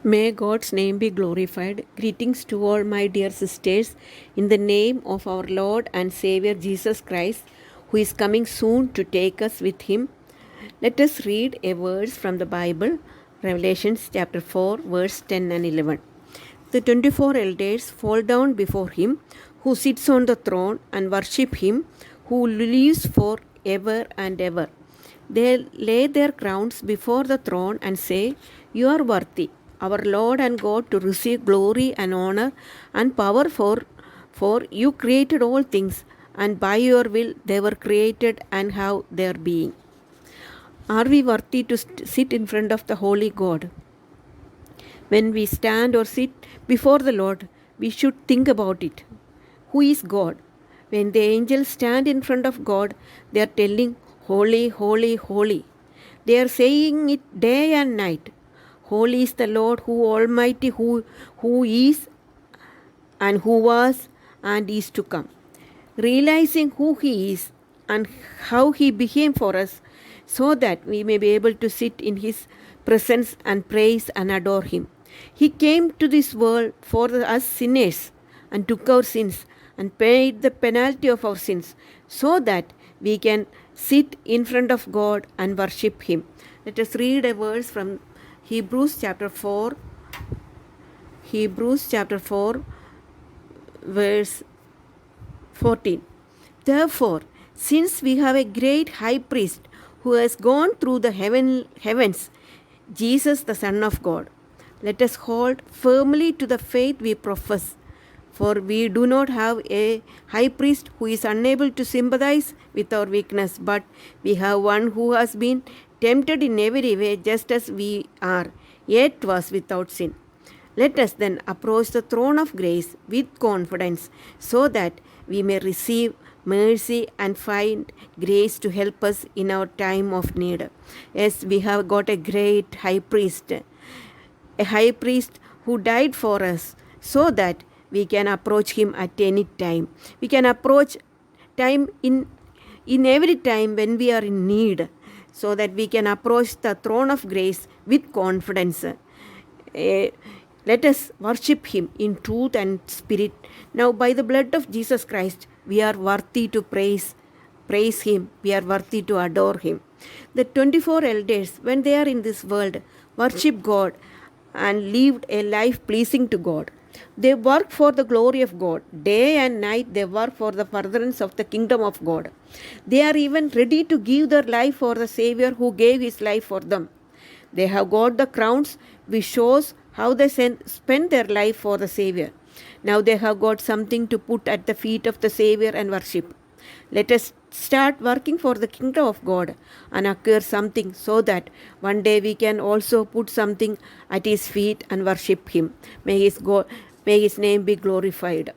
May God's name be glorified. Greetings to all my dear sisters in the name of our Lord and Savior Jesus Christ, who is coming soon to take us with him. Let us read a verse from the Bible, Revelations chapter 4, verse 10 and 11. The 24 elders fall down before him who sits on the throne and worship him who lives for ever and ever. They lay their crowns before the throne and say, "You are worthy, our Lord and God, to receive glory and honor and power, for you created all things, and by your will they were created and have their being." Are we worthy to sit in front of the holy God? When we stand or sit before the Lord, we should think about it. Who is God? When the angels stand in front of God, they are telling, "Holy, holy, holy." They are saying it day and night. Holy is the Lord who Almighty, who is and who was and is to come. Realizing who He is and how He became for us, so that we may be able to sit in His presence and praise and adore Him. He came to this world for us sinners and took our sins and paid the penalty of our sins, so that we can sit in front of God and worship Him. Let us read a verse from Hebrews chapter 4, verse 14. Therefore, since we have a great high priest who has gone through the heavens, Jesus the Son of God, let us hold firmly to the faith we profess. For we do not have a high priest who is unable to sympathize with our weakness, but we have one who has been tempted in every way just as we are, yet was without sin. Let us then approach the throne of grace with confidence, so that we may receive mercy and find grace to help us in our time of need. Yes, we have got a great high priest who died for us, so that we can approach him at any time. We can approach time in every time when we are in need, so that we can approach the throne of grace with confidence. Let us worship him in truth and spirit. Now, by the blood of Jesus Christ, we are worthy to praise him. We are worthy to adore him. The 24 elders, when they are in this world, worship God and lived a life pleasing to God. They work for the glory of God. Day and night they work for the furtherance of the kingdom of God. They are even ready to give their life for the Savior who gave his life for them. They have got the crowns which shows how they spend their life for the Savior. Now they have got something to put at the feet of the Savior and worship. Let us start working for the kingdom of God and acquire something, so that one day we can also put something at his feet and worship him. May his name be glorified.